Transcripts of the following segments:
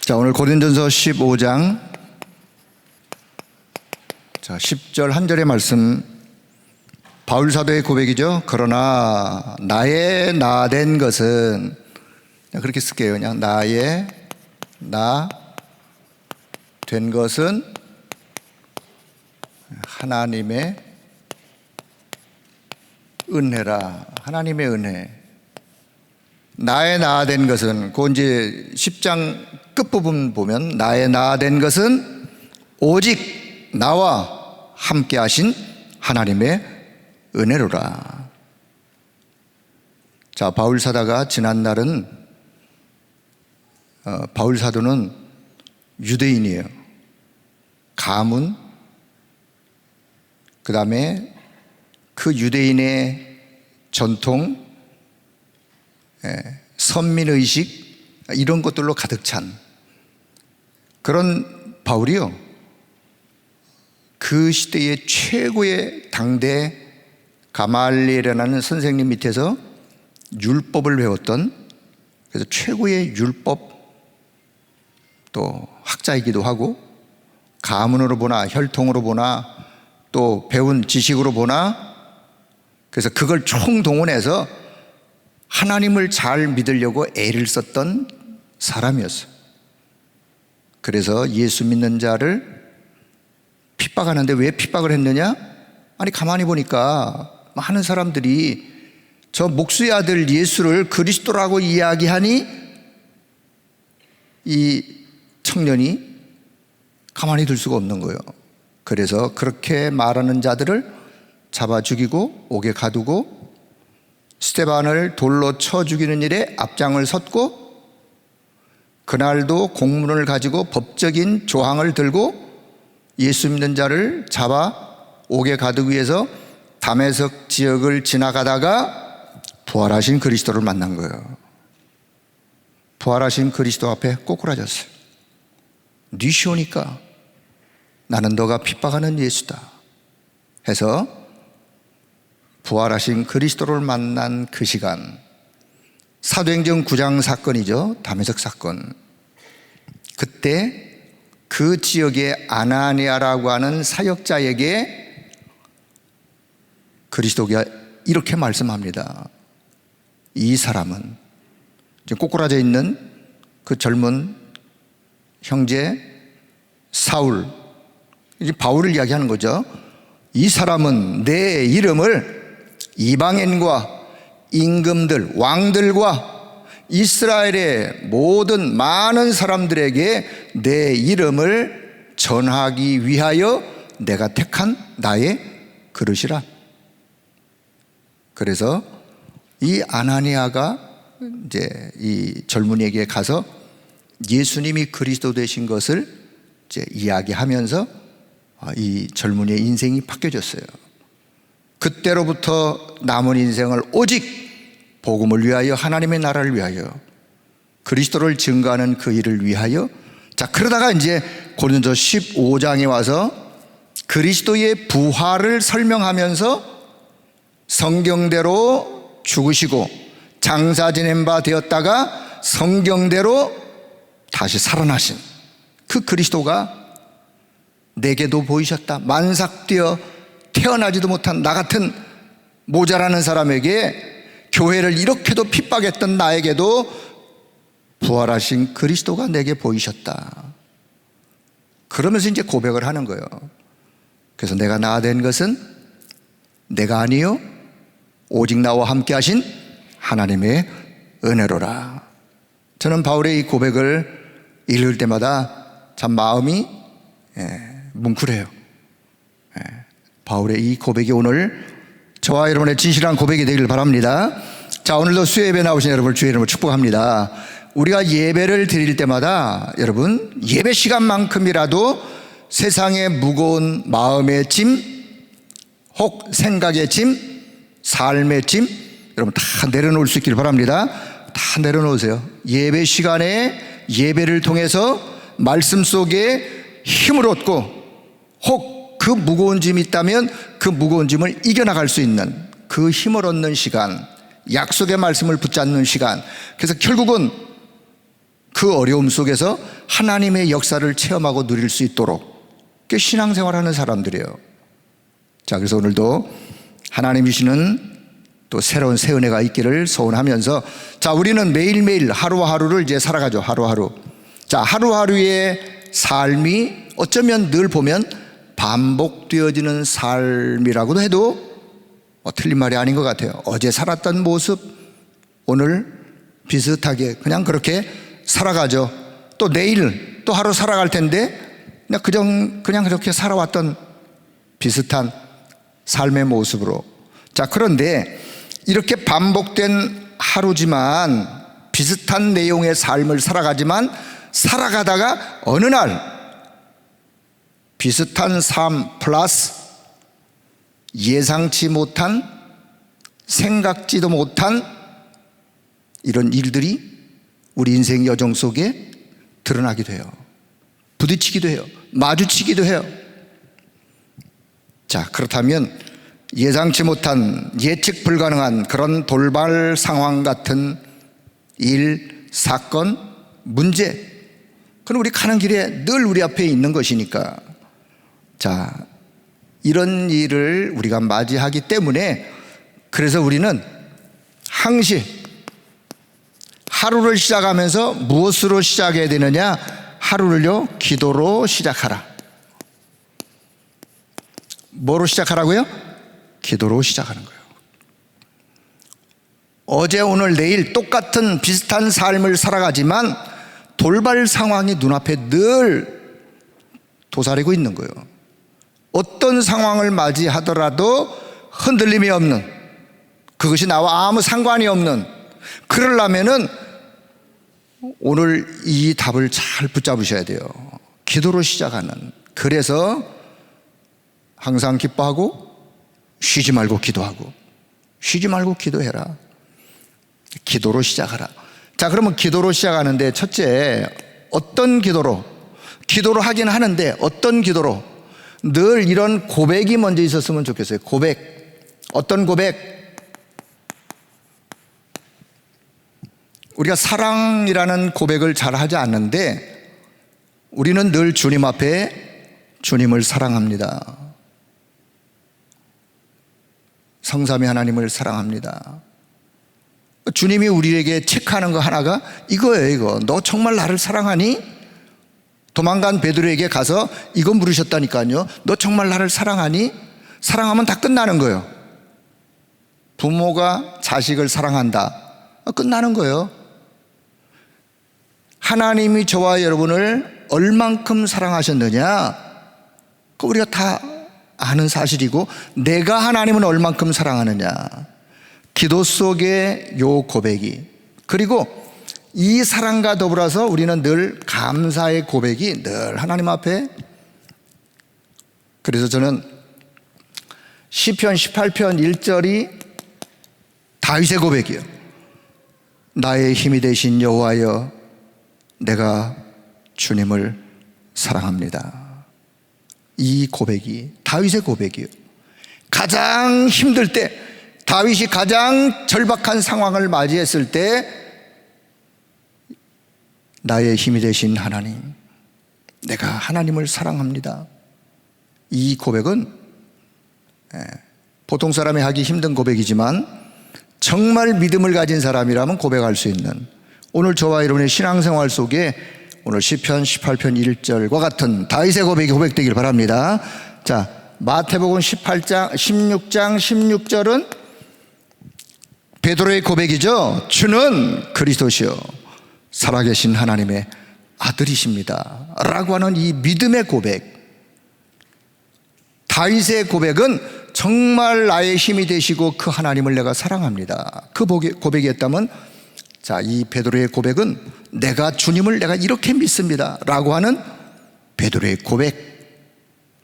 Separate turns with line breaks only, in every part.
자, 오늘 고린도전서 15장 10절 한 절의 말씀, 바울 사도의 고백이죠. 그러나 나의 나 된 것은, 그렇게 쓸게요. 그냥 나의 나 된 것은 하나님의 은혜라. 하나님의 은혜. 나의 나 된 것은, 그 이제 10장 끝부분 보면 나의 나 된 것은 오직 나와 함께 하신 하나님의 은혜로라. 자, 바울 사도가 지난 날은 바울 사도는 유대인이에요. 가문, 그 다음에 그 유대인의 전통, 선민의식, 이런 것들로 가득 찬 그런 바울이요, 그 시대의 최고의 당대 가말리엘이라는 선생님 밑에서 율법을 배웠던, 그래서 최고의 율법 또 학자이기도 하고, 가문으로 보나 혈통으로 보나 또 배운 지식으로 보나, 그래서 그걸 총동원해서 하나님을 잘 믿으려고 애를 썼던 사람이었어요. 그래서 예수 믿는 자를 핍박하는데, 왜 핍박을 했느냐? 아니, 가만히 보니까 많은 사람들이 저 목수의 아들 예수를 그리스도라고 이야기하니 이 청년이 가만히 둘 수가 없는 거예요. 그래서 그렇게 말하는 자들을 잡아 죽이고 옥에 가두고 스데반을 돌로 쳐 죽이는 일에 앞장을 섰고, 그날도 공문을 가지고 법적인 조항을 들고 예수 믿는 자를 잡아 옥에 가두기 위해서 다메섹 지역을 지나가다가 부활하신 그리스도를 만난 거예요. 부활하신 그리스도 앞에 꼬꾸라졌어요. 네 시오니까 나는 너가 핍박하는 예수다 해서 부활하신 그리스도를 만난 그 시간, 사도행전 9장 사건이죠. 다메섹 사건. 그때 그 지역의 아나니아라고 하는 사역자에게 그리스도가 이렇게 말씀합니다. 이 사람은, 지금 꼬꾸라져 있는 그 젊은 형제 사울, 이제 바울을 이야기하는 거죠. 이 사람은 내 이름을 이방인과 임금들, 왕들과 이스라엘의 모든 많은 사람들에게 내 이름을 전하기 위하여 내가 택한 나의 그릇이라. 그래서 이 아나니아가 이제 이 젊은이에게 가서 예수님이 그리스도 되신 것을 이제 이야기하면서 이 젊은이의 인생이 바뀌어졌어요. 그때로부터 남은 인생을 오직 복음을 위하여, 하나님의 나라를 위하여, 그리스도를 증거하는 그 일을 위하여. 자, 그러다가 이제 고린도서 15장에 와서 그리스도의 부활을 설명하면서 성경대로 죽으시고 장사 지낸 바 되었다가 성경대로 다시 살아나신 그 그리스도가 내게도 보이셨다. 만삭되어 태어나지도 못한 나 같은 모자라는 사람에게, 교회를 이렇게도 핍박했던 나에게도 부활하신 그리스도가 내게 보이셨다. 그러면서 이제 고백을 하는 거예요. 그래서 내가 나 된 것은 내가 아니요 오직 나와 함께 하신 하나님의 은혜로라. 저는 바울의 이 고백을 읽을 때마다 참 마음이 뭉클해요. 바울의 이 고백이 오늘 저와 여러분의 진실한 고백이 되기를 바랍니다. 자, 오늘도 수요예배 나오신 여러분을 주의 이름으로 축복합니다. 우리가 예배를 드릴 때마다 여러분, 예배 시간만큼이라도 세상의 무거운 마음의 짐, 혹 생각의 짐, 삶의 짐, 여러분 다 내려놓을 수 있기를 바랍니다. 다 내려놓으세요. 예배 시간에 예배를 통해서 말씀 속에 힘을 얻고, 혹 그 무거운 짐이 있다면 그 무거운 짐을 이겨나갈 수 있는 그 힘을 얻는 시간, 약속의 말씀을 붙잡는 시간. 그래서 결국은 그 어려움 속에서 하나님의 역사를 체험하고 누릴 수 있도록 그게 신앙생활하는 사람들이에요. 자, 그래서 오늘도 하나님이 주시는 또 새로운 새 은혜가 있기를 소원하면서, 자, 우리는 매일매일 하루하루를 이제 살아가죠. 하루하루. 자, 하루하루의 삶이 어쩌면 늘 보면 반복되어지는 삶이라고도 해도 틀린 말이 아닌 것 같아요. 어제 살았던 모습 오늘 비슷하게 그냥 그렇게 살아가죠. 또 내일 또 하루 살아갈 텐데 그냥 그렇게 살아왔던 비슷한 삶의 모습으로. 자, 그런데 이렇게 반복된 하루지만 비슷한 내용의 삶을 살아가지만 살아가다가 어느 날 비슷한 삶 플러스 예상치 못한 생각지도 못한 이런 일들이 우리 인생 여정 속에 드러나기도 해요. 부딪히기도 해요. 마주치기도 해요. 자, 그렇다면 예상치 못한 예측 불가능한 그런 돌발 상황 같은 일, 사건, 문제, 그건 우리 가는 길에 늘 우리 앞에 있는 것이니까, 자, 이런 일을 우리가 맞이하기 때문에 그래서 우리는 항시 하루를 시작하면서 무엇으로 시작해야 되느냐? 하루를요, 기도로 시작하라. 뭐로 시작하라고요? 기도로 시작하는 거예요. 어제 오늘 내일 똑같은 비슷한 삶을 살아가지만 돌발 상황이 눈앞에 늘 도사리고 있는 거예요. 어떤 상황을 맞이하더라도 흔들림이 없는, 그것이 나와 아무 상관이 없는, 그러려면은 오늘 이 답을 잘 붙잡으셔야 돼요. 기도로 시작하는. 그래서 항상 기뻐하고 쉬지 말고 기도하고, 쉬지 말고 기도해라. 기도로 시작하라. 자, 그러면 기도로 시작하는데 첫째, 어떤 기도로? 기도로 하긴 하는데 어떤 기도로? 늘 이런 고백이 먼저 있었으면 좋겠어요. 고백. 어떤 고백? 우리가 사랑이라는 고백을 잘 하지 않는데 우리는 늘 주님 앞에 주님을 사랑합니다. 성삼위 하나님을 사랑합니다. 주님이 우리에게 체크하는 거 하나가 이거예요. 이거 너 정말 나를 사랑하니? 도망간 베드로에게 가서 이거 물으셨다니까요. 너 정말 나를 사랑하니? 사랑하면 다 끝나는 거예요. 부모가 자식을 사랑한다, 끝나는 거예요. 하나님이 저와 여러분을 얼만큼 사랑하셨느냐, 그거 우리가 다 아는 사실이고, 내가 하나님은 얼만큼 사랑하느냐, 기도 속의 요 고백이, 그리고 이 사랑과 더불어서 우리는 늘 감사의 고백이 늘 하나님 앞에. 그래서 저는 시편 18편 1절이 다윗의 고백이에요. 나의 힘이 되신 여호와여, 내가 주님을 사랑합니다. 이 고백이 다윗의 고백이에요. 가장 힘들 때, 다윗이 가장 절박한 상황을 맞이했을 때 나의 힘이 되신 하나님, 내가 하나님을 사랑합니다. 이 고백은 보통 사람이 하기 힘든 고백이지만 정말 믿음을 가진 사람이라면 고백할 수 있는, 오늘 저와 여러분의 신앙생활 속에 오늘 시편 18편 1절과 같은 다윗의 고백이 고백되길 바랍니다. 자, 마태복음 16장 16절은 베드로의 고백이죠. 주는 그리스도시요 살아계신 하나님의 아들이십니다 라고 하는 이 믿음의 고백. 다윗의 고백은 정말 나의 힘이 되시고 그 하나님을 내가 사랑합니다. 그 고백이었다면, 자, 이 베드로의 고백은 내가 주님을 내가 이렇게 믿습니다 라고 하는 베드로의 고백.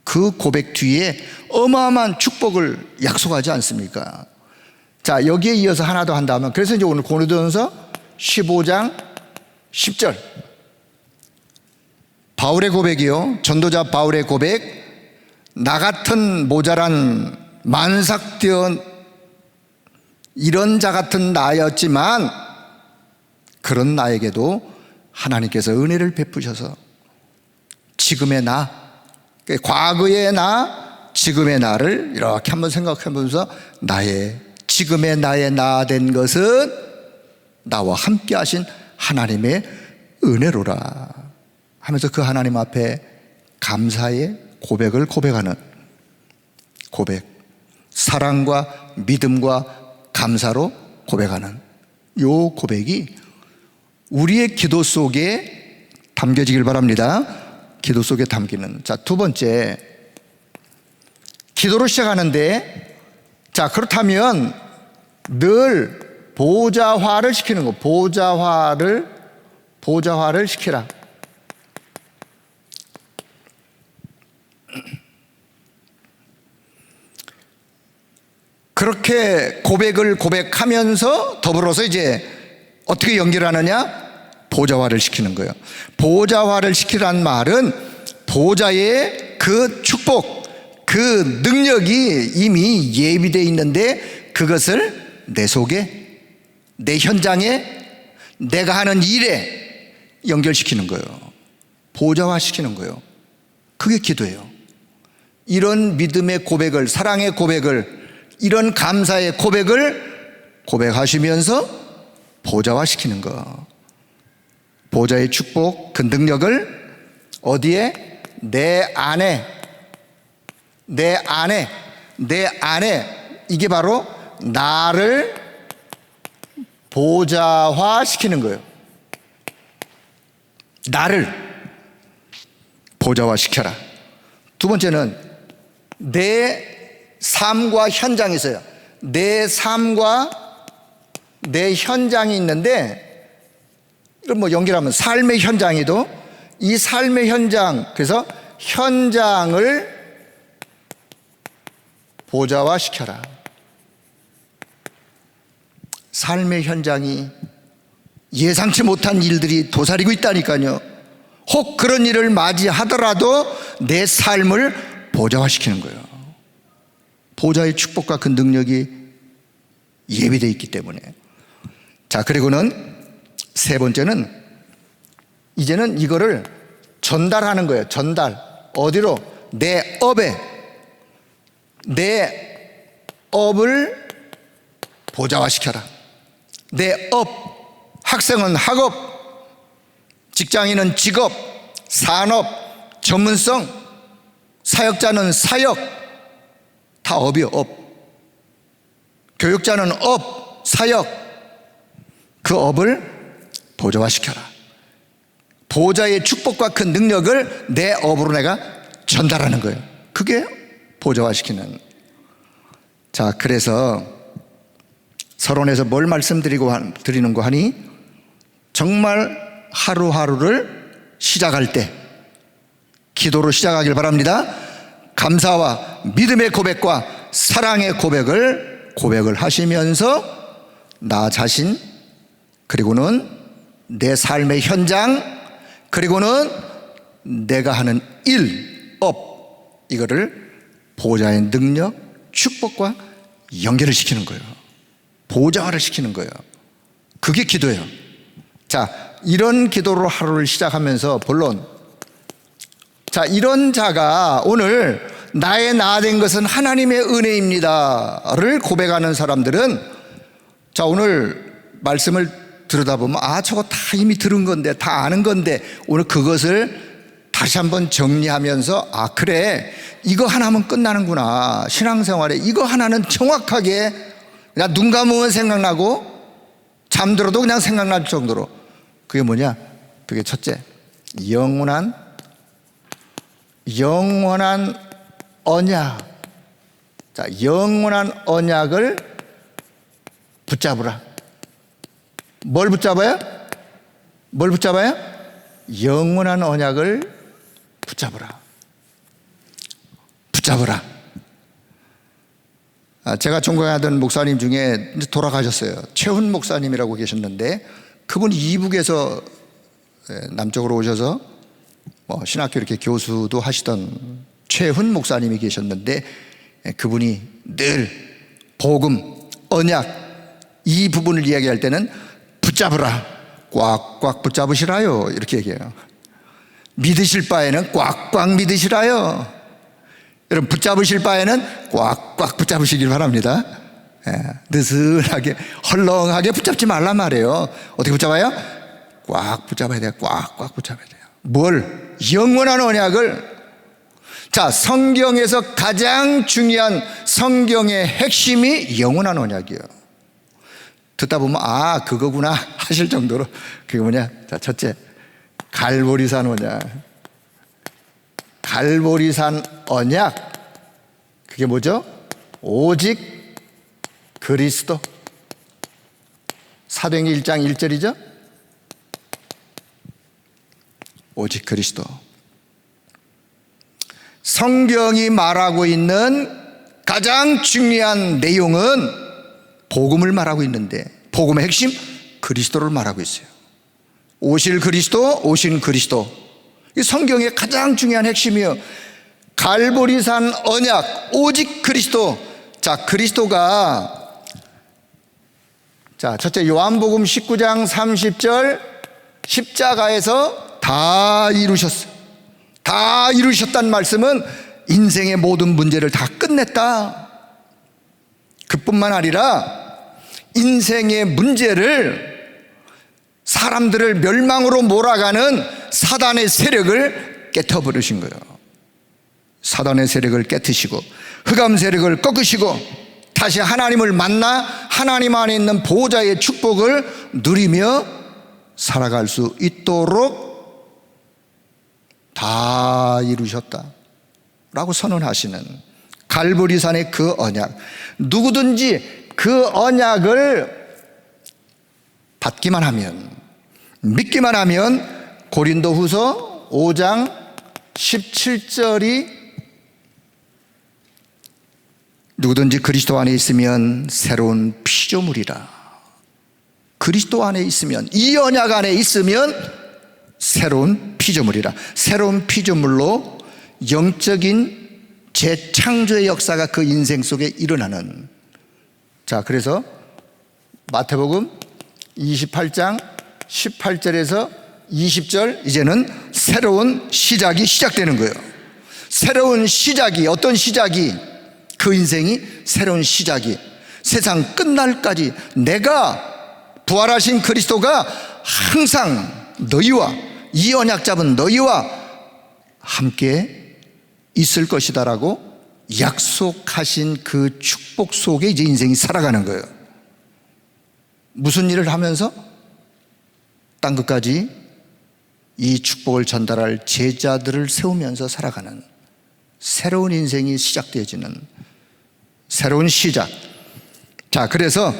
그 고백 뒤에 어마어마한 축복을 약속하지 않습니까? 자, 여기에 이어서 하나 더 한다면, 그래서 이제 오늘 고린도전서 15장 10절 바울의 고백이요, 전도자 바울의 고백. 나 같은 모자란 만삭되어 이런 자 같은 나였지만 그런 나에게도 하나님께서 은혜를 베푸셔서 지금의 나, 과거의 나, 지금의 나를 이렇게 한번 생각해보면서 나의 지금의 나의 나 된 것은 나와 함께 하신 하나님의 은혜로라 하면서 그 하나님 앞에 감사의 고백을 고백하는 고백, 사랑과 믿음과 감사로 고백하는 요 고백이 우리의 기도 속에 담겨지길 바랍니다. 기도 속에 담기는. 자, 두 번째, 기도로 시작하는데, 자, 그렇다면 늘 보좌화를 시키는 거, 보좌화를 시키라. 그렇게 고백을 고백하면서 더불어서 이제 어떻게 연결하느냐? 보좌화를 시키는 거예요. 보좌화를 시키란 말은 보좌의 그 축복, 그 능력이 이미 예비되어 있는데 그것을 내 속에, 내 현장에, 내가 하는 일에 연결시키는 거예요. 보좌화 시키는 거예요. 그게 기도예요. 이런 믿음의 고백을, 사랑의 고백을, 이런 감사의 고백을 고백하시면서 보좌화 시키는 거. 보좌의 축복, 그 능력을 어디에? 내 안에, 이게 바로 나를 보좌화 시키는 거예요. 나를 보좌화 시켜라. 두 번째는 내 삶과 현장이 있어요. 내 삶과 내 현장이 있는데, 이걸 뭐 연결하면 삶의 현장이도, 이 삶의 현장, 그래서 현장을 보좌화 시켜라. 삶의 현장이 예상치 못한 일들이 도사리고 있다니까요. 혹 그런 일을 맞이하더라도 내 삶을 보좌화 시키는 거예요. 보좌의 축복과 그 능력이 예비되어 있기 때문에. 자, 그리고는 세 번째는 이제는 이거를 전달하는 거예요. 전달. 어디로? 내 업에, 내 업을 보좌화 시켜라. 내 업, 학생은 학업, 직장인은 직업, 산업, 전문성, 사역자는 사역, 다 업이요, 업. 교육자는 업, 사역, 그 업을 보좌화 시켜라. 보좌의 축복과 그 능력을 내 업으로 내가 전달하는 거예요. 그게 보좌화 시키는. 자, 그래서 서론에서 뭘 드리는 거 하니, 정말 하루하루를 시작할 때 기도로 시작하길 바랍니다. 감사와 믿음의 고백과 사랑의 고백을 하시면서 나 자신, 그리고는 내 삶의 현장, 그리고는 내가 하는 일, 업, 이거를 보좌의 능력, 축복과 연결을 시키는 거예요. 보좌화를 시키는 거예요. 그게 기도예요. 자, 이런 기도로 하루를 시작하면서, 본론, 자, 이런 자가 오늘 나의 나 된 것은 하나님의 은혜입니다를 고백하는 사람들은, 자, 오늘 말씀을 들여다보면, 아, 저거 다 이미 들은 건데, 다 아는 건데, 오늘 그것을 다시 한번 정리하면서, 아, 그래, 이거 하나면 끝나는구나. 신앙생활에 이거 하나는 정확하게 그냥 눈 감으면 생각나고 잠들어도 그냥 생각날 정도로. 그게 뭐냐? 그게 첫째, 영원한 언약. 자, 영원한 언약을 붙잡으라. 뭘 붙잡아요? 영원한 언약을 붙잡으라. 제가 존경하던 목사님 중에 돌아가셨어요. 최훈 목사님이라고 계셨는데, 그분이 이북에서 남쪽으로 오셔서 신학교 이렇게 교수도 하시던 최훈 목사님이 계셨는데, 그분이 늘 복음, 언약, 이 부분을 이야기할 때는 붙잡으라, 꽉꽉 붙잡으시라요. 이렇게 얘기해요. 믿으실 바에는 꽉꽉 믿으시라요. 여러분, 붙잡으실 바에는 꽉꽉 붙잡으시길 바랍니다. 느슨하게 헐렁하게 붙잡지 말란 말이에요. 어떻게 붙잡아요? 꽉 붙잡아야 돼요. 꽉꽉 붙잡아야 돼요. 뭘? 영원한 언약을. 자, 성경에서 가장 중요한 성경의 핵심이 영원한 언약이에요. 듣다 보면 아, 그거구나 하실 정도로. 그게 뭐냐? 자, 첫째, 갈보리산 언약. 갈보리산 언약. 그게 뭐죠? 오직 그리스도. 사도행전 1장 1절이죠? 오직 그리스도. 성경이 말하고 있는 가장 중요한 내용은 복음을 말하고 있는데, 복음의 핵심 그리스도를 말하고 있어요. 오실 그리스도, 오신 그리스도. 이 성경의 가장 중요한 핵심이에요. 갈보리산 언약, 오직 그리스도. 자, 그리스도가, 자, 첫째 요한복음 19장 30절, 십자가에서 다 이루셨어요. 다 이루셨다는 말씀은 인생의 모든 문제를 다 끝냈다. 그뿐만 아니라 인생의 문제를, 사람들을 멸망으로 몰아가는 사단의 세력을 깨트버리신 거예요. 사단의 세력을 깨트시고 흑암 세력을 꺾으시고 다시 하나님을 만나 하나님 안에 있는 보호자의 축복을 누리며 살아갈 수 있도록 다 이루셨다 라고 선언하시는 갈보리산의 그 언약. 누구든지 그 언약을 받기만 하면, 믿기만 하면 고린도후서 5장 17절이 누구든지 그리스도 안에 있으면 새로운 피조물이라. 그리스도 안에 있으면, 이 언약 안에 있으면 새로운 피조물이라. 새로운 피조물로 영적인 재창조의 역사가 그 인생 속에 일어나는. 자, 그래서 마태복음 28장 18절에서 20절, 이제는 새로운 시작이 시작되는 거예요. 새로운 시작이, 어떤 시작이? 그 인생이 새로운 시작이, 세상 끝날까지 내가, 부활하신 그리스도가 항상 너희와, 이 언약 잡은 너희와 함께 있을 것이다라고 약속하신 그 축복 속에 이제 인생이 살아가는 거예요. 무슨 일을 하면서? 땅 끝까지 이 축복을 전달할 제자들을 세우면서 살아가는 새로운 인생이 시작되어지는 새로운 시작. 자, 그래서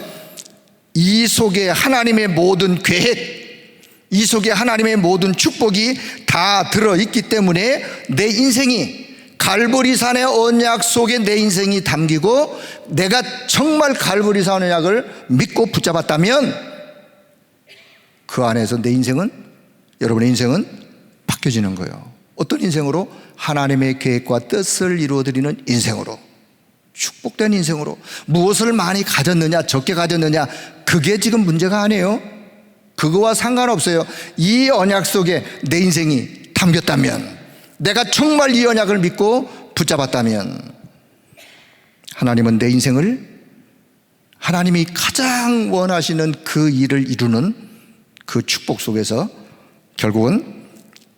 이 속에 하나님의 모든 계획, 이 속에 하나님의 모든 축복이 다 들어있기 때문에 내 인생이, 갈보리산의 언약 속에 내 인생이 담기고 내가 정말 갈보리산 언약을 믿고 붙잡았다면 그 안에서 내 인생은, 여러분의 인생은 바뀌어지는 거예요. 어떤 인생으로? 하나님의 계획과 뜻을 이루어드리는 인생으로, 축복된 인생으로. 무엇을 많이 가졌느냐 적게 가졌느냐 그게 지금 문제가 아니에요. 그거와 상관없어요. 이 언약 속에 내 인생이 담겼다면, 내가 정말 이 언약을 믿고 붙잡았다면 하나님은 내 인생을, 하나님이 가장 원하시는 그 일을 이루는 그 축복 속에서 결국은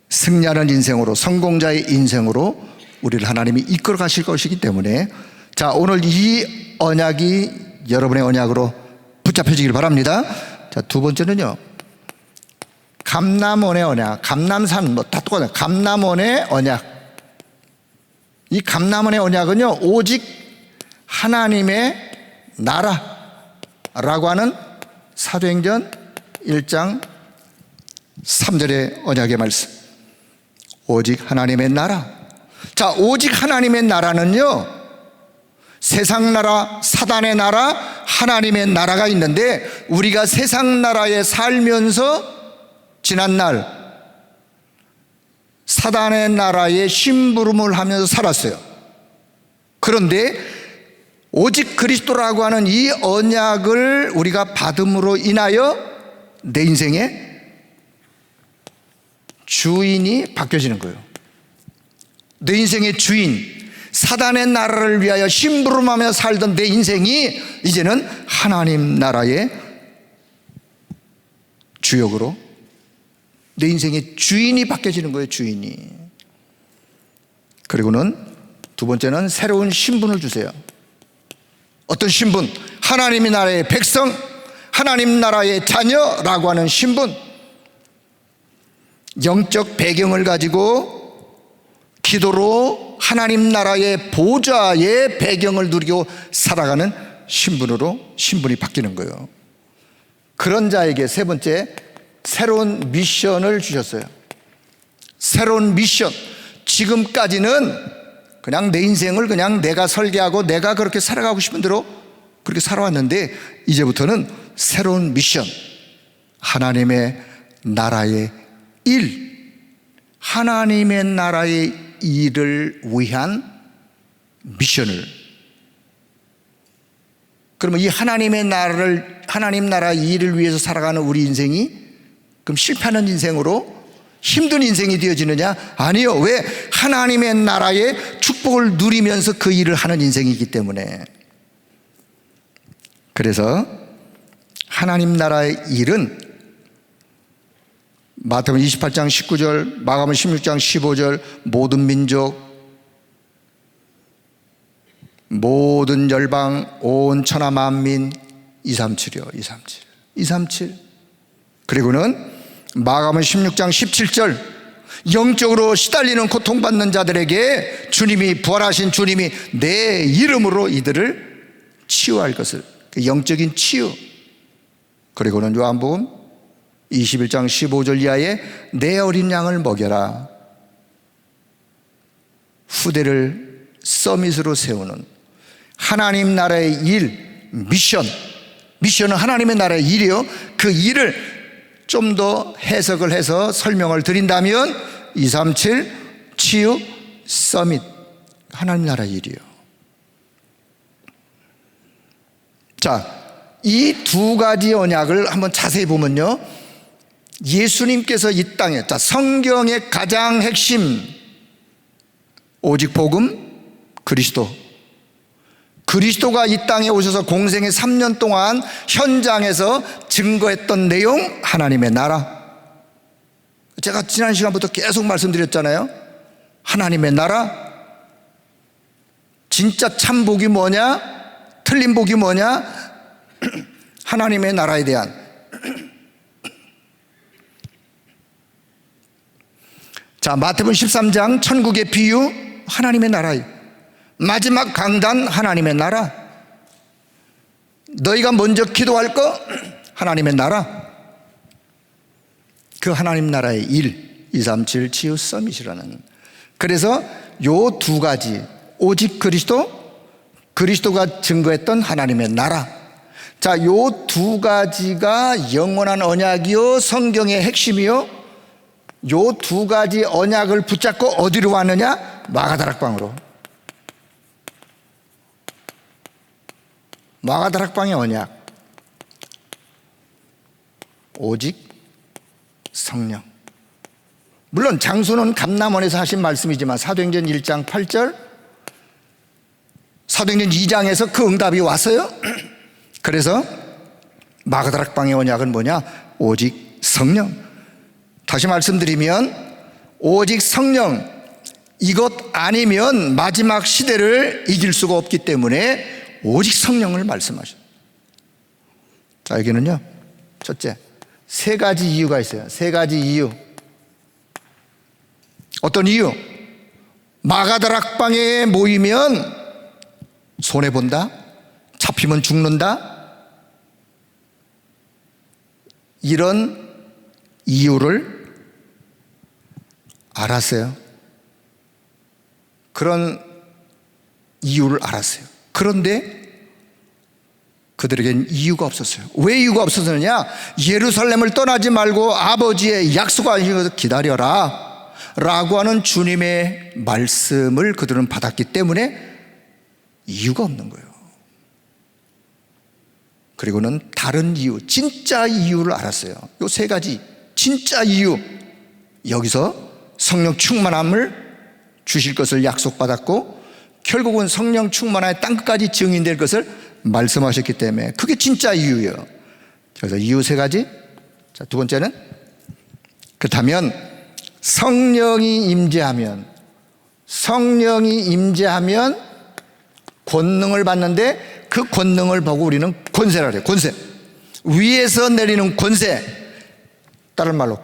승리하는 인생으로, 성공자의 인생으로 우리를 하나님이 이끌어 가실 것이기 때문에, 자, 오늘 이 언약이 여러분의 언약으로 붙잡혀지길 바랍니다. 자, 두 번째는요, 감람원의 언약. 감람산 뭐 다 똑같아요. 감람원의 언약. 이 감람원의 언약은요, 오직 하나님의 나라라고 하는 사도행전 1장 3절의 언약의 말씀. 오직 하나님의 나라. 자, 오직 하나님의 나라는요, 세상 나라, 사단의 나라, 하나님의 나라가 있는데, 우리가 세상 나라에 살면서 지난날 사단의 나라에 심부름을 하면서 살았어요. 그런데 오직 그리스도라고 하는 이 언약을 우리가 받음으로 인하여 내 인생에 주인이 바뀌어지는 거예요. 내 인생의 주인, 사단의 나라를 위하여 심부름하며 살던 내 인생이 이제는 하나님 나라의 주역으로 내 인생의 주인이 바뀌어지는 거예요. 주인이. 그리고는 두 번째는 새로운 신분을 주세요. 어떤 신분? 하나님의 나라의 백성, 하나님 나라의 자녀라고 하는 신분. 영적 배경을 가지고 기도로 하나님 나라의 보좌의 배경을 누리고 살아가는 신분으로 신분이 바뀌는 거예요. 그런 자에게 세 번째, 새로운 미션을 주셨어요. 새로운 미션. 지금까지는 그냥 내 인생을 그냥 내가 설계하고 내가 그렇게 살아가고 싶은 대로 그렇게 살아왔는데 이제부터는 새로운 미션, 하나님의 나라의 일, 하나님의 나라의 일을 위한 미션을. 그러면 이 하나님 나라의 일을 위해서 살아가는 우리 인생이 그럼 실패하는 인생으로, 힘든 인생이 되어지느냐? 아니요. 왜? 하나님의 나라의 축복을 누리면서 그 일을 하는 인생이기 때문에. 그래서 하나님 나라의 일은 마태복음 28장 19절, 마가복음 16장 15절, 모든 민족, 모든 열방, 온 천하 만민, 237이요. 237. 그리고는 마가복음 16장 17절, 영적으로 시달리는 고통받는 자들에게 주님이, 부활하신 주님이 내 이름으로 이들을 치유할 것을, 그 영적인 치유. 그리고는 요한복음 21장 15절 이하에 내 어린 양을 먹여라. 후대를 서밋으로 세우는 하나님 나라의 일, 미션은 하나님의 나라의 일이요. 그 일을 좀 더 해석을 해서 설명을 드린다면 237 치유 서밋, 하나님 나라의 일이요. 자, 이 두 가지 언약을 한번 자세히 보면요, 예수님께서 이 땅에, 자, 성경의 가장 핵심, 오직 복음, 그리스도가 이 땅에 오셔서 공생의 3년 동안 현장에서 증거했던 내용, 하나님의 나라. 제가 지난 시간부터 계속 말씀드렸잖아요. 하나님의 나라. 진짜 참 복이 뭐냐, 틀린 복이 뭐냐, 하나님의 나라에 대한. 자, 마태복음 13장 천국의 비유, 하나님의 나라예요. 마지막 강단, 하나님의 나라. 너희가 먼저 기도할 거, 하나님의 나라. 그 하나님 나라의 일, 237 치유 서밋이라는. 그래서 요 두 가지, 오직 그리스도가 증거했던 하나님의 나라. 자, 요 두 가지가 영원한 언약이요, 성경의 핵심이요. 요 두 가지 언약을 붙잡고 어디로 왔느냐? 마가다락방으로. 마가다락방의 언약, 오직 성령. 물론 장소는 감람원에서 하신 말씀이지만 사도행전 1장 8절, 사도행전 2장에서 그 응답이 왔어요. 그래서 마가다락방의 언약은 뭐냐? 오직 성령. 다시 말씀드리면 오직 성령, 이것 아니면 마지막 시대를 이길 수가 없기 때문에 오직 성령을 말씀하셔요. 자, 여기는요, 첫째, 세 가지 이유가 있어요. 세 가지 이유. 어떤 이유? 마가다락방에 모이면 손해본다, 잡히면 죽는다, 이런 이유를 알았어요. 그런 이유를 알았어요. 그런데 그들에겐 이유가 없었어요. 왜 이유가 없었느냐? 예루살렘을 떠나지 말고 아버지의 약속하신 것을 기다려라 라고 하는 주님의 말씀을 그들은 받았기 때문에 이유가 없는 거예요. 그리고는 다른 이유, 진짜 이유를 알았어요. 요 세 가지 진짜 이유. 여기서 성령 충만함을 주실 것을 약속받았고 결국은 성령 충만함의 땅끝까지 증인될 것을 말씀하셨기 때문에 그게 진짜 이유예요. 그래서 이유 세 가지. 자, 두 번째는 그렇다면 성령이 임재하면 권능을 받는데 그 권능을 보고 우리는 권세라 그래요. 권세. 위에서 내리는 권세. 다른 말로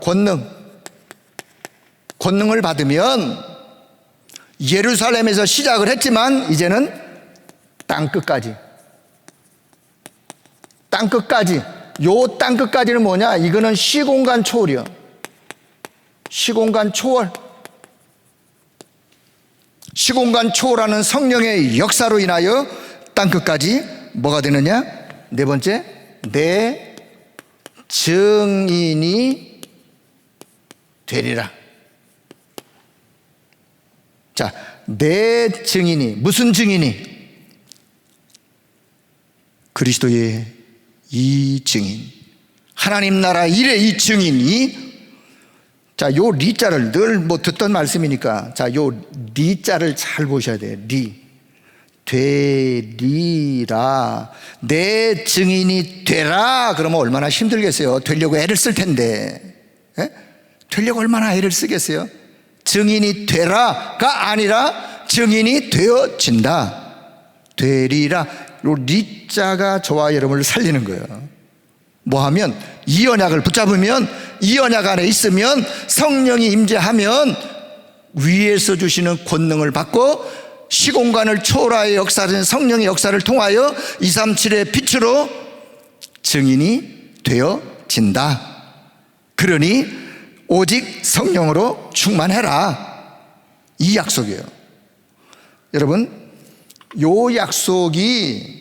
권능을 받으면 예루살렘에서 시작을 했지만 이제는 땅끝까지. 요 땅끝까지는 뭐냐? 이거는 시공간 초월이요. 시공간 초월하는 성령의 역사로 인하여 땅끝까지 뭐가 되느냐? 네 번째, 내 증인이 되리라. 자, 내 증인이, 무슨 증인이? 그리스도의 이 증인, 하나님 나라 일의 이 증인이, 자, 요 리자를 늘 뭐 듣던 말씀이니까, 자, 요 리자를 잘 보셔야 돼요. 되리라. 내 증인이 되라. 그러면 얼마나 힘들겠어요. 되려고 애를 쓸 텐데. 예? 되려고 얼마나 애를 쓰겠어요. 증인이 되라가 아니라 증인이 되어진다. 되리라. 요 리자가 저와 여러분을 살리는 거예요. 뭐 하면 이 언약을 붙잡으면, 이 언약 안에 있으면, 성령이 임재하면 위에서 주시는 권능을 받고 시공간을 초월하여 역사하는 성령의 역사를 통하여 237의 빛으로 증인이 되어진다. 그러니 오직 성령으로 충만해라. 이 약속이에요. 여러분, 요 약속이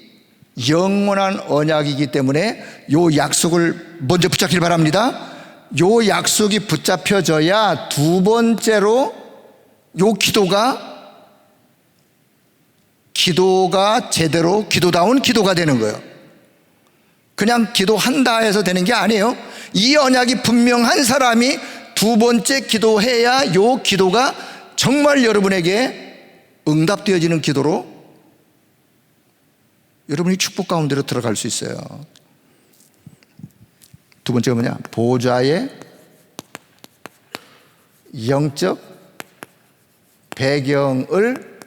영원한 언약이기 때문에 요 약속을 먼저 붙잡길 바랍니다. 요 약속이 붙잡혀져야 두 번째로 요 기도가 제대로 기도다운 기도가 되는 거예요. 그냥 기도한다 해서 되는 게 아니에요. 이 언약이 분명한 사람이 두 번째 기도해야 요 기도가 정말 여러분에게 응답되어지는 기도로 여러분이 축복 가운데로 들어갈 수 있어요. 두 번째가 뭐냐? 보좌의 영적 배경을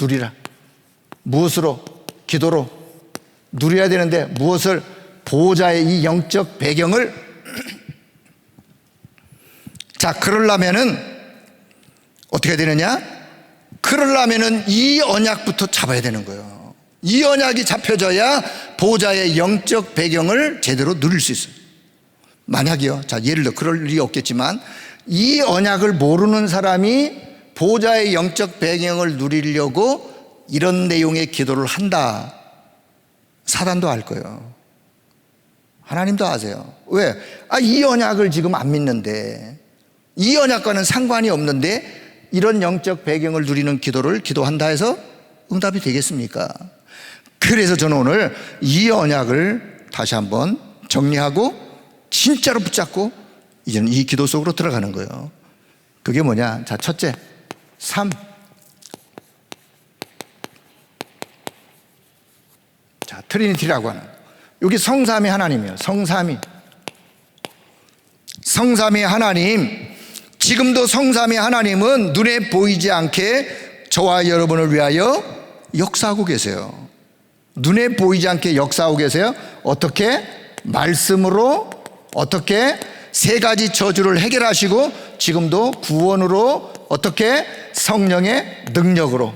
누리라. 무엇으로? 기도로 누려야 되는데 무엇을? 보좌의 이 영적 배경을. 자, 그러려면은 어떻게 되느냐? 그러려면은 이 언약부터 잡아야 되는 거예요. 이 언약이 잡혀져야 보좌의 영적 배경을 제대로 누릴 수 있어요. 만약이요, 자, 예를 들어 그럴 일이 없겠지만 이 언약을 모르는 사람이 보좌의 영적 배경을 누리려고 이런 내용의 기도를 한다. 사단도 알 거예요. 하나님도 아세요. 왜? 이 언약을 지금 안 믿는데, 이 언약과는 상관이 없는데 이런 영적 배경을 누리는 기도를 기도한다 해서 응답이 되겠습니까? 그래서 저는 오늘 이 언약을 다시 한번 정리하고 진짜로 붙잡고 이제는 이 기도 속으로 들어가는 거예요. 그게 뭐냐? 자, 첫째, 3. 자, 트리니티라고 하는, 여기 성삼위 하나님이에요. 성삼위 하나님. 지금도 성삼위 하나님은 눈에 보이지 않게 저와 여러분을 위하여 역사하고 계세요. 눈에 보이지 않게 역사하고 계세요. 어떻게? 말씀으로. 어떻게? 세 가지 저주를 해결하시고 지금도 구원으로. 어떻게? 성령의 능력으로.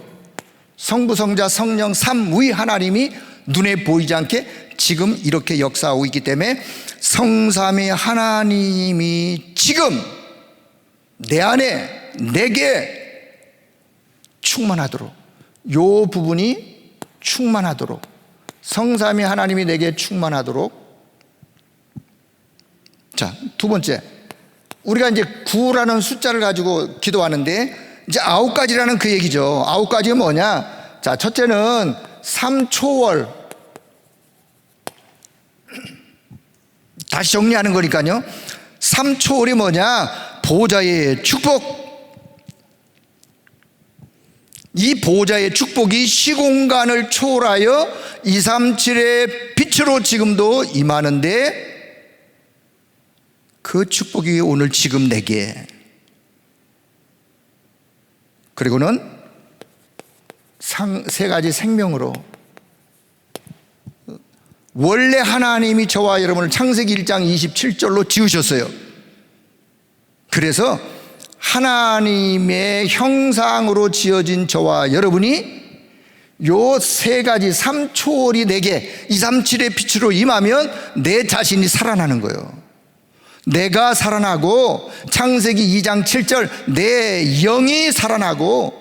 성부, 성자, 성령 삼위 하나님이 눈에 보이지 않게 지금 이렇게 역사하고 있기 때문에 성삼위 하나님이 지금 내 안에 내게 충만하도록, 요 부분이 충만하도록, 성삼위 하나님이 내게 충만하도록. 자, 두 번째, 우리가 이제 9라는 숫자를 가지고 기도하는데 이제 9가지라는 그 얘기죠. 9가지가 뭐냐? 자, 첫째는 3초월. 다시 정리하는 거니까요. 3초월이 뭐냐? 보좌의 축복. 이 보좌의 축복이 시공간을 초월하여 237의 빛으로 지금도 임하는데, 그 축복이 오늘 지금 내게, 그리고는 세 가지 생명으로, 원래 하나님이 저와 여러분을 창세기 1장 27절로 지으셨어요. 그래서 하나님의 형상으로 지어진 저와 여러분이 요 세 가지 삼초월이 내게 237의 빛으로 임하면 내 자신이 살아나는 거예요. 내가 살아나고, 창세기 2장 7절 내 영이 살아나고,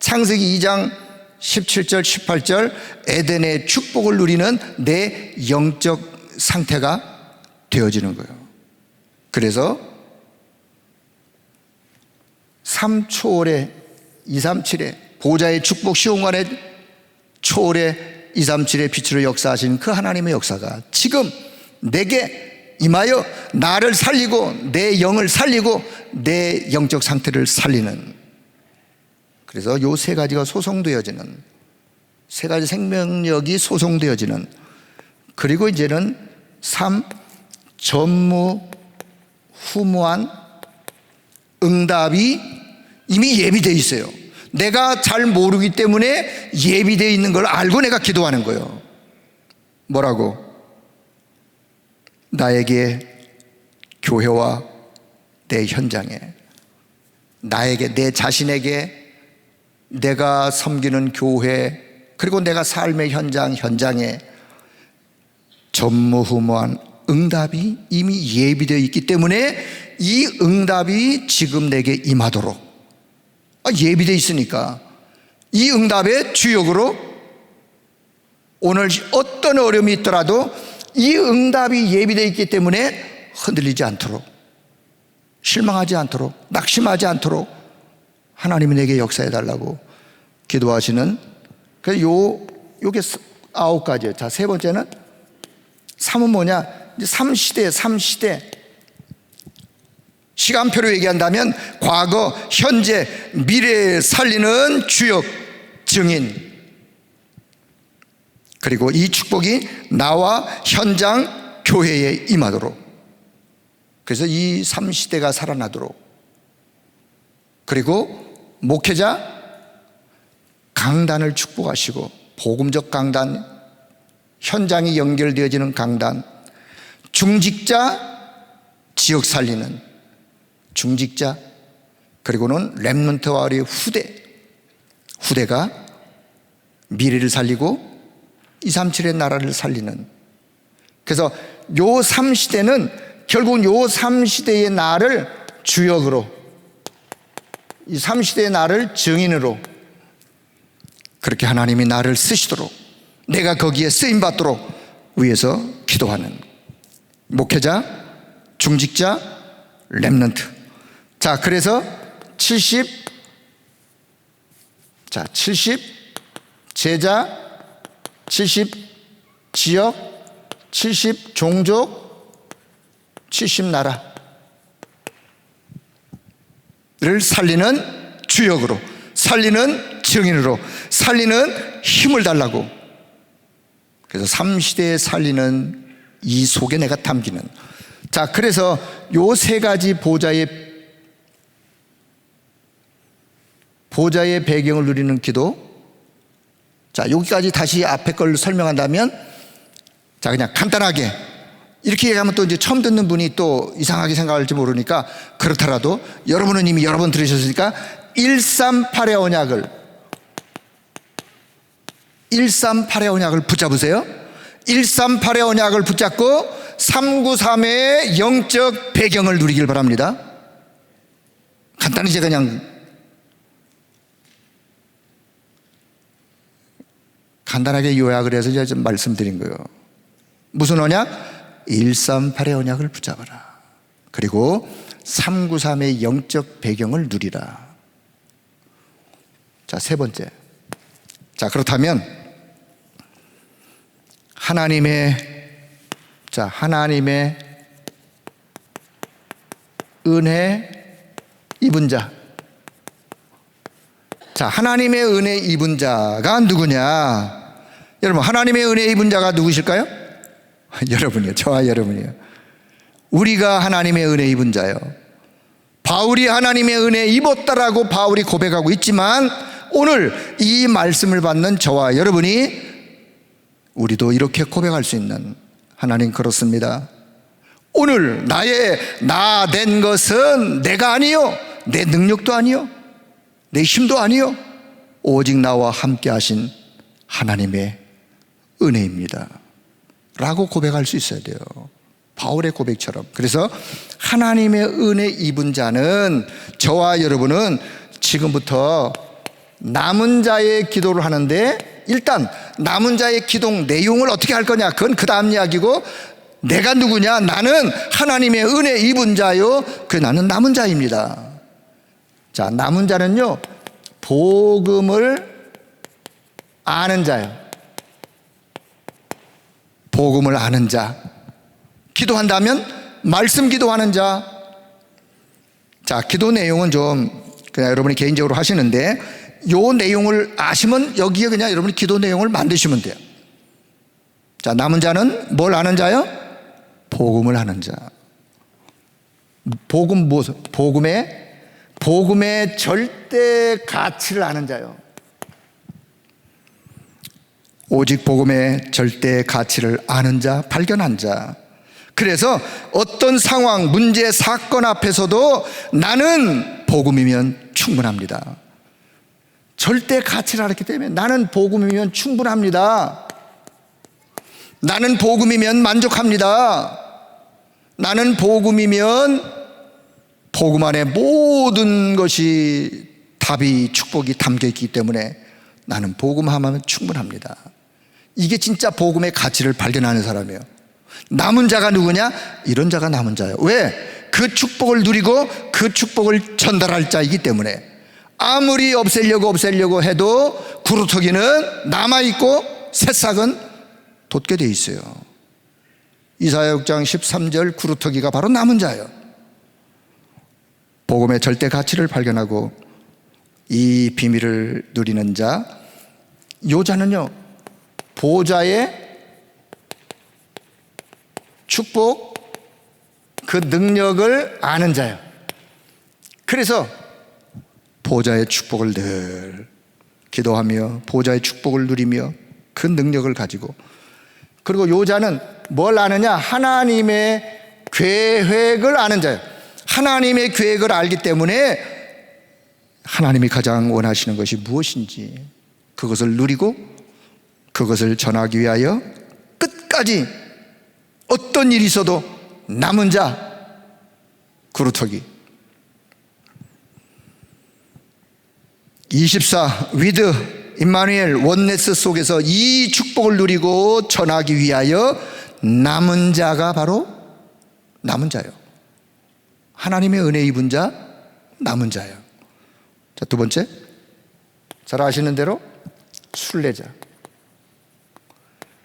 창세기 2장 17절 18절 에덴의 축복을 누리는 내 영적 상태가 되어지는 거예요. 그래서 3초월의 237의 보좌의 축복, 시온간의 초월의 237의 빛으로 역사하신 그 하나님의 역사가 지금 내게 임하여 나를 살리고 내 영을 살리고 내 영적 상태를 살리는, 그래서 요 세 가지가 소송되어지는, 세 가지 생명력이 소송되어지는, 그리고 이제는 3. 전무후무한 응답이 이미 예비되어 있어요. 내가 잘 모르기 때문에 예비되어 있는 걸 알고 내가 기도하는 거예요. 뭐라고? 나에게, 교회와 내 현장에, 나에게, 내 자신에게, 내가 섬기는 교회, 그리고 내가 삶의 현장에 전무후무한 응답이 이미 예비되어 있기 때문에 이 응답이 지금 내게 임하도록, 예비되어 있으니까 이 응답의 주역으로 오늘 어떤 어려움이 있더라도 이 응답이 예비되어 있기 때문에 흔들리지 않도록, 실망하지 않도록, 낙심하지 않도록 하나님이 내게 역사해 달라고 기도하시는, 그래서 요게 9가지예요. 자, 세 번째는 3은 뭐냐? 3시대. 시간표로 얘기한다면 과거, 현재, 미래에 살리는 주역, 증인. 그리고 이 축복이 나와 현장, 교회에 임하도록, 그래서 이 3시대가 살아나도록, 그리고 목회자, 강단을 축복하시고, 복음적 강단, 현장이 연결되어지는 강단, 중직자, 지역 살리는 중직자, 그리고는 렘넌트와 우리의 후대가 미래를 살리고 237의 나라를 살리는, 그래서 요 3시대는 결국은 요 3시대의 나를 주역으로, 이 3시대의 나를 증인으로, 그렇게 하나님이 나를 쓰시도록, 내가 거기에 쓰임받도록 위해서 기도하는 목회자, 중직자, 렘넌트. 자, 그래서 70 제자, 70 지역, 70 종족, 70 나라를 살리는 주역으로, 살리는 증인으로, 살리는 힘을 달라고. 그래서 3시대에 살리는 이 속에 내가 담기는. 자, 그래서 요 세 가지 보좌의 배경을 누리는 기도. 자, 여기까지 다시 앞에 걸 설명한다면, 자, 그냥 간단하게 이렇게 얘기하면 또 이제 처음 듣는 분이 또 이상하게 생각할지 모르니까, 그렇더라도 여러분은 이미 여러 번 들으셨으니까 138의 언약을 붙잡으세요. 138의 언약을 붙잡고 393의 영적 배경을 누리길 바랍니다. 간단히 제가 그냥 간단하게 요약을 해서 제가 좀 말씀드린 거예요. 무슨 언약? 138의 언약을 붙잡아라. 그리고 393의 영적 배경을 누리라. 자, 세 번째. 자, 그렇다면 하나님의 은혜, 입은 자. 자, 하나님의 은혜 입은 자가 누구냐? 여러분, 하나님의 은혜 입은 자가 누구실까요? 여러분이요. 저와 여러분이요. 우리가 하나님의 은혜 입은 자요. 바울이 하나님의 은혜 입었다라고 바울이 고백하고 있지만, 오늘 이 말씀을 받는 저와 여러분이 우리도 이렇게 고백할 수 있는, 하나님 그렇습니다. 오늘 나의 나 된 것은 내가 아니요, 내 능력도 아니요, 내 힘도 아니요, 오직 나와 함께 하신 하나님의 은혜입니다 라고 고백할 수 있어야 돼요. 바울의 고백처럼. 그래서 하나님의 은혜 입은 자는, 저와 여러분은 지금부터 남은 자의 기도를 하는데, 일단 남은 자의 기도 내용을 어떻게 할 거냐, 그건 그 다음 이야기고, 내가 누구냐? 나는 하나님의 은혜 입은 자요, 그 나는 남은 자입니다. 자, 남은 자는요, 복음을 아는 자요. 복음을 아는 자. 기도한다면 말씀 기도하는 자. 자, 기도 내용은 좀 그냥 여러분이 개인적으로 하시는데, 요 내용을 아시면 여기에 그냥 여러분이 기도 내용을 만드시면 돼요. 자, 남은 자는 뭘 아는 자요? 복음을 아는 자. 복음 무엇? 복음의 절대 가치를 아는 자요. 오직 복음의 절대 가치를 아는 자, 발견한 자. 그래서 어떤 상황, 문제, 사건 앞에서도 나는 복음이면 충분합니다. 절대 가치를 알았기 때문에 나는 복음이면 충분합니다. 나는 복음이면 만족합니다. 나는 복음이면 복음 안에 모든 것이 답이, 축복이 담겨 있기 때문에 나는 복음하면 충분합니다. 이게 진짜 복음의 가치를 발견하는 사람이에요. 남은 자가 누구냐? 이런 자가 남은 자예요. 왜? 그 축복을 누리고 그 축복을 전달할 자이기 때문에. 아무리 없애려고 해도 구루터기는 남아있고 새싹은 돋게 돼 있어요. 이사야 6장 13절, 구루터기가 바로 남은 자예요. 복음의 절대 가치를 발견하고 이 비밀을 누리는 자, 요 자는요, 보좌의 축복, 그 능력을 아는 자예요. 그래서 보좌의 축복을 늘 기도하며 보좌의 축복을 누리며 그 능력을 가지고, 그리고 요 자는 뭘 아느냐? 하나님의 계획을 아는 자예요. 하나님의 계획을 알기 때문에 하나님이 가장 원하시는 것이 무엇인지 그것을 누리고 그것을 전하기 위하여 끝까지 어떤 일이 있어도 남은 자, 구루터기. 24 위드 임마누엘 원네스 속에서 이 축복을 누리고 전하기 위하여 남은 자가 바로 남은 자예요. 하나님의 은혜 입은 자, 남은 자예요. 자, 두 번째, 잘 아시는 대로 순례자.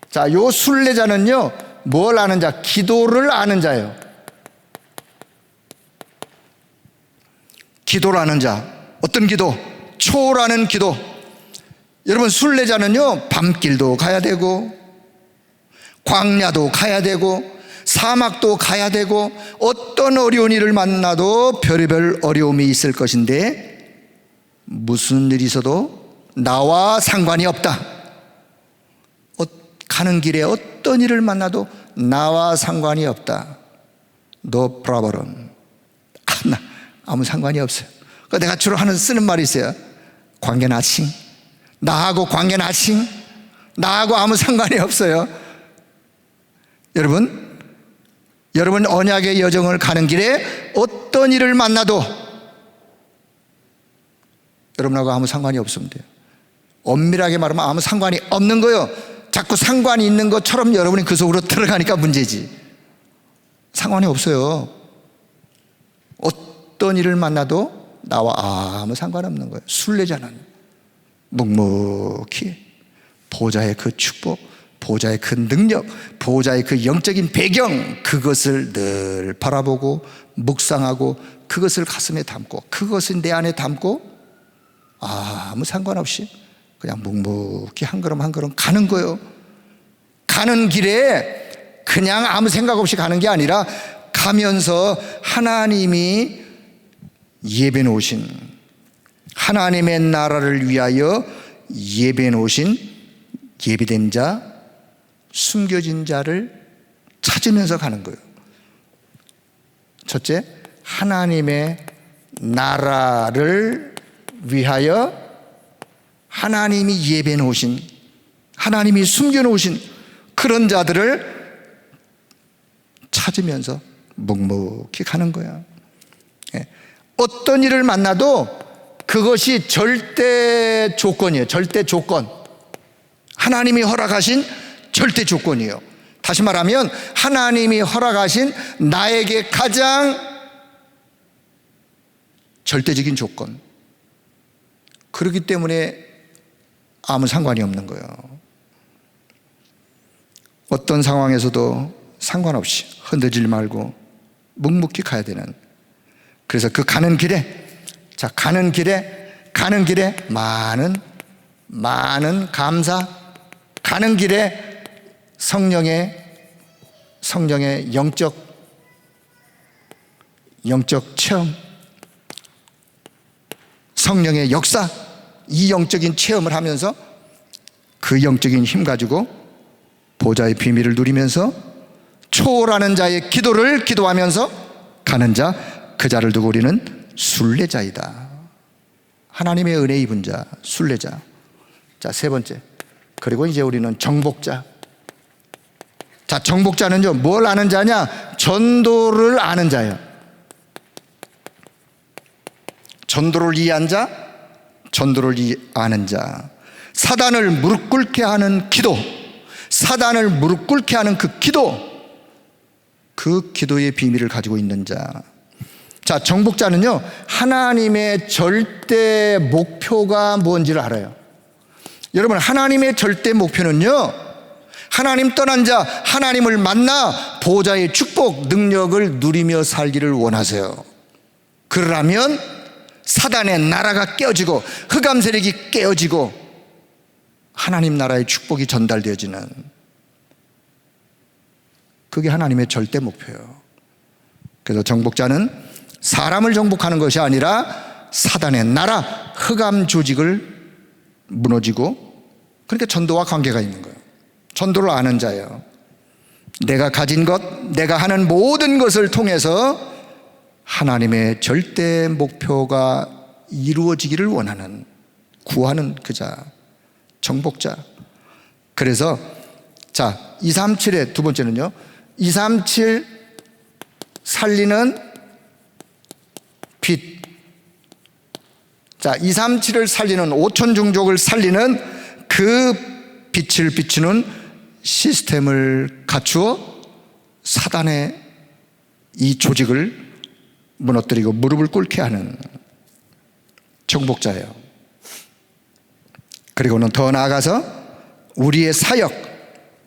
자, 요 순례자는요, 뭘 아는 자? 기도를 아는 자예요. 기도를 아는 자. 어떤 기도? 초월하는 기도. 여러분, 순례자는요, 밤길도 가야 되고 광야도 가야 되고 사막도 가야 되고 어떤 어려운 일을 만나도 별의별 어려움이 있을 것인데 무슨 일이 있어도 나와 상관이 없다. 가는 길에 어떤 일을 만나도 나와 상관이 없다. No problem. 나 아무 상관이 없어요. 내가 주로 쓰는 말이 있어요. 관계 나칭. 나하고 관계 나칭. 나하고 아무 상관이 없어요. 여러분 언약의 여정을 가는 길에 어떤 일을 만나도 여러분하고 아무 상관이 없으면 돼요. 엄밀하게 말하면 아무 상관이 없는 거예요. 자꾸 상관이 있는 것처럼 여러분이 그 속으로 들어가니까 문제지. 상관이 없어요. 어떤 일을 만나도 나와 아무 상관없는 거예요. 순례자는 묵묵히 보좌의 그 축복, 보호자의 그 능력, 보호자의 그 영적인 배경, 그것을 늘 바라보고 묵상하고 그것을 가슴에 담고 그것을 내 안에 담고 아무 상관없이 그냥 묵묵히 한 걸음 한 걸음 가는 거예요. 가는 길에 그냥 아무 생각 없이 가는 게 아니라 가면서 하나님이 예배 놓으신, 하나님의 나라를 위하여 예배 놓으신 예비된 자, 숨겨진 자를 찾으면서 가는 거예요. 첫째, 하나님의 나라를 위하여 하나님이 예배 놓으신, 하나님이 숨겨 놓으신 그런 자들을 찾으면서 묵묵히 가는 거야. 어떤 일을 만나도 그것이 절대 조건이에요. 절대 조건. 하나님이 허락하신 절대 조건이에요. 다시 말하면 하나님이 허락하신 나에게 가장 절대적인 조건. 그렇기 때문에 아무 상관이 없는 거예요. 어떤 상황에서도 상관없이 흔들리지 말고 묵묵히 가야 되는, 그래서 그 가는 길에, 자, 가는 길에 많은 감사, 가는 길에 성령의 영적 체험, 성령의 역사, 이 영적인 체험을 하면서 그 영적인 힘 가지고 보좌의 비밀을 누리면서 초월하는 자의 기도를 기도하면서 가는 자, 그 자를 두고 우리는 순례자이다. 하나님의 은혜 입은 자, 순례자. 자, 세 번째, 그리고 이제 우리는 정복자. 자, 정복자는요, 뭘 아는 자냐? 전도를 아는 자예요. 전도를 이해한 자, 전도를 아는 자. 사단을 무릎 꿇게 하는 기도, 사단을 무릎 꿇게 하는 그 기도, 그 기도의 비밀을 가지고 있는 자. 자, 정복자는요, 하나님의 절대 목표가 뭔지를 알아요. 여러분, 하나님의 절대 목표는요, 하나님 떠난 자, 하나님을 만나 보호자의 축복, 능력을 누리며 살기를 원하세요. 그러려면 사단의 나라가 깨어지고 흑암 세력이 깨어지고 하나님 나라의 축복이 전달되어지는, 그게 하나님의 절대 목표예요. 그래서 정복자는 사람을 정복하는 것이 아니라 사단의 나라, 흑암 조직을 무너지고, 그러니까 전도와 관계가 있는 거예요. 전도를 아는 자예요. 내가 가진 것, 내가 하는 모든 것을 통해서 하나님의 절대 목표가 이루어지기를 원하는, 구하는 그 자, 정복자. 그래서 자, 237의 두 번째는요, 237 살리는 빛. 자, 237을 살리는, 오천중족을 살리는 그 빛을 비추는 시스템을 갖추어 사단의 이 조직을 무너뜨리고 무릎을 꿇게 하는 정복자예요. 그리고는 더 나아가서 우리의 사역.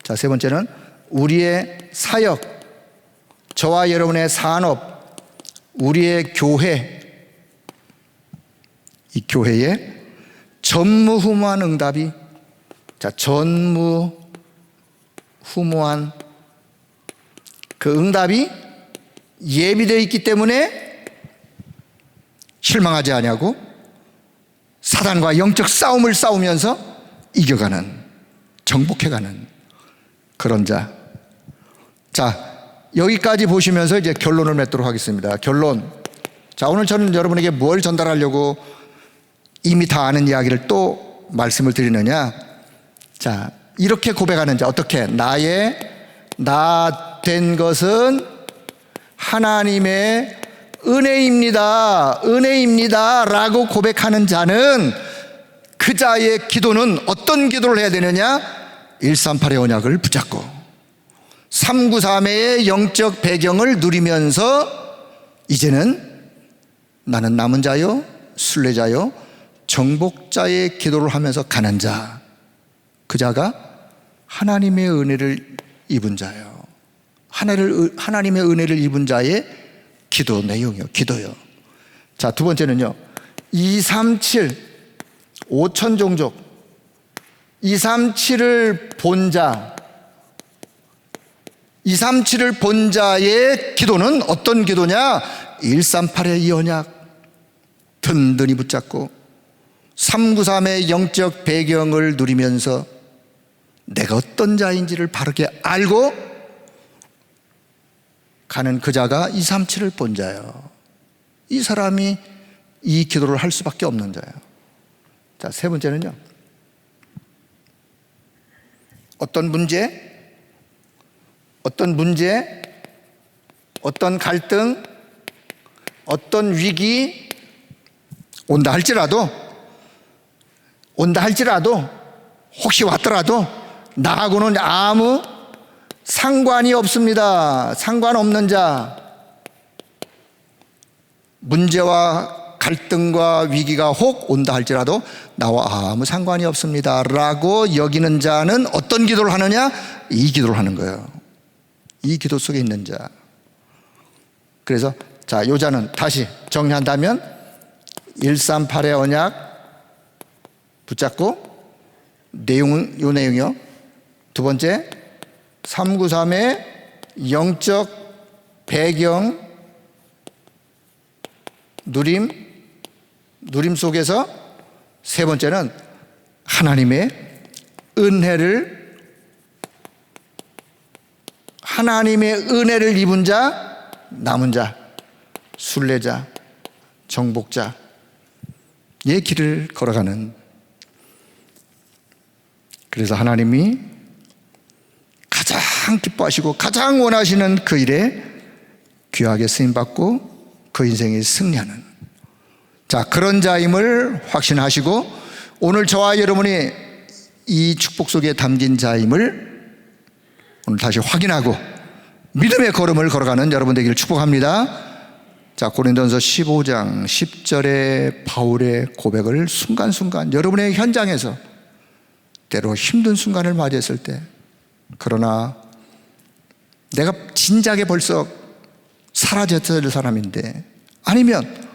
자, 세 번째는 우리의 사역, 저와 여러분의 산업, 우리의 교회, 이 교회에 전무후무한 응답이, 자, 전무후무한 그 응답이 예비되어 있기 때문에 실망하지 아니하고 사단과 영적 싸움을 싸우면서 이겨가는, 정복해가는 그런 자. 자, 여기까지 보시면서 이제 결론을 맺도록 하겠습니다. 결론. 자, 오늘 저는 여러분에게 뭘 전달하려고 이미 다 아는 이야기를 또 말씀을 드리느냐. 자, 이렇게 고백하는 자, 어떻게? 나의 나 된 것은 하나님의 은혜입니다. 은혜입니다. 라고 고백하는 자는, 그 자의 기도는 어떤 기도를 해야 되느냐? 138의 언약을 붙잡고 393의 영적 배경을 누리면서 이제는 나는 남은 자요, 순례자요, 정복자의 기도를 하면서 가는 자. 그 자가 하나님의 은혜를 입은 자예요. 하나님의 은혜를 입은 자의 기도 내용이요. 기도요. 자, 두 번째는요. 237 5천 종족 237을 본 자, 237을 본 자의 기도는 어떤 기도냐? 138의 이 언약 든든히 붙잡고 393의 영적 배경을 누리면서 내가 어떤 자인지를 바르게 알고 가는 그 자가 237을 본 자예요. 이 사람이 이 기도를 할 수밖에 없는 자예요. 자, 세 번째는요. 어떤 문제, 어떤 갈등, 어떤 위기 온다 할지라도 혹시 왔더라도 나하고는 아무 상관이 없습니다. 상관없는 자, 문제와 갈등과 위기가 혹 온다 할지라도 나와 아무 상관이 없습니다 라고 여기는 자는 어떤 기도를 하느냐? 이 기도를 하는 거예요. 이 기도 속에 있는 자. 그래서 자, 요 자는 다시 정리한다면 138의 언약 붙잡고 요 내용이요. 두 번째 393의 영적 배경 누림 속에서 세 번째는 하나님의 은혜를 입은 자, 남은 자, 순례자, 정복자의 길을 걸어가는. 그래서 하나님이 가장 기뻐하시고 가장 원하시는 그 일에 귀하게 쓰임받고 그 인생에 승리하는, 자, 그런 자임을 확신하시고 오늘 저와 여러분이 이 축복 속에 담긴 자임을 오늘 다시 확인하고 믿음의 걸음을 걸어가는 여러분 되기를 축복합니다. 자, 고린도전서 15장 10절의 바울의 고백을 순간순간 여러분의 현장에서 때로 힘든 순간을 맞이했을 때, 그러나 내가 진작에 벌써 사라졌어야 될 사람인데, 아니면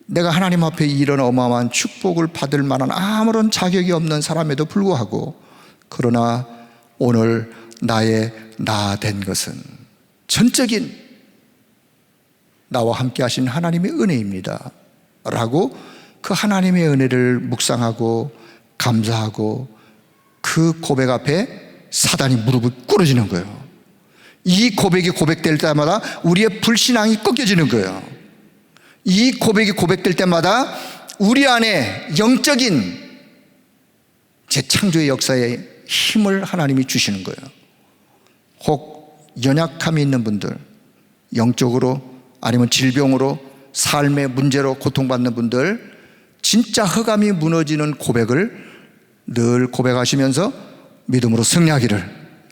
내가 하나님 앞에 이런 어마어마한 축복을 받을 만한 아무런 자격이 없는 사람에도 불구하고, 그러나 오늘 나의 나 된 것은 전적인 나와 함께 하신 하나님의 은혜입니다 라고 그 하나님의 은혜를 묵상하고 감사하고 그 고백 앞에 사단이 무릎을 꿇어지는 거예요. 이 고백이 고백될 때마다 우리의 불신앙이 꺾여지는 거예요. 이 고백이 고백될 때마다 우리 안에 영적인 재창조의 역사에 힘을 하나님이 주시는 거예요. 혹 연약함이 있는 분들, 영적으로 아니면 질병으로 삶의 문제로 고통받는 분들, 진짜 허감이 무너지는 고백을 늘 고백하시면서 믿음으로 승리하기를,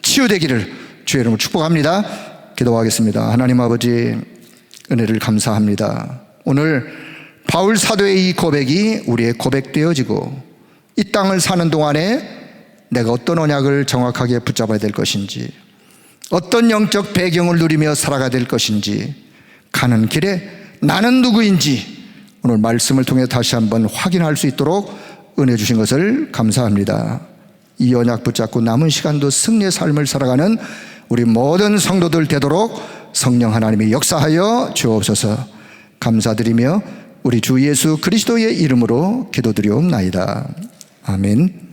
치유되기를 주의 이름으로 축복합니다. 기도하겠습니다. 하나님 아버지, 은혜를 감사합니다. 오늘 바울 사도의 이 고백이 우리의 고백되어지고 이 땅을 사는 동안에 내가 어떤 언약을 정확하게 붙잡아야 될 것인지, 어떤 영적 배경을 누리며 살아가야 될 것인지, 가는 길에 나는 누구인지 오늘 말씀을 통해 다시 한번 확인할 수 있도록 은혜 주신 것을 감사합니다. 이 언약 붙잡고 남은 시간도 승리의 삶을 살아가는 우리 모든 성도들 되도록 성령 하나님이 역사하여 주옵소서. 감사드리며 우리 주 예수 그리스도의 이름으로 기도드리옵나이다. 아멘.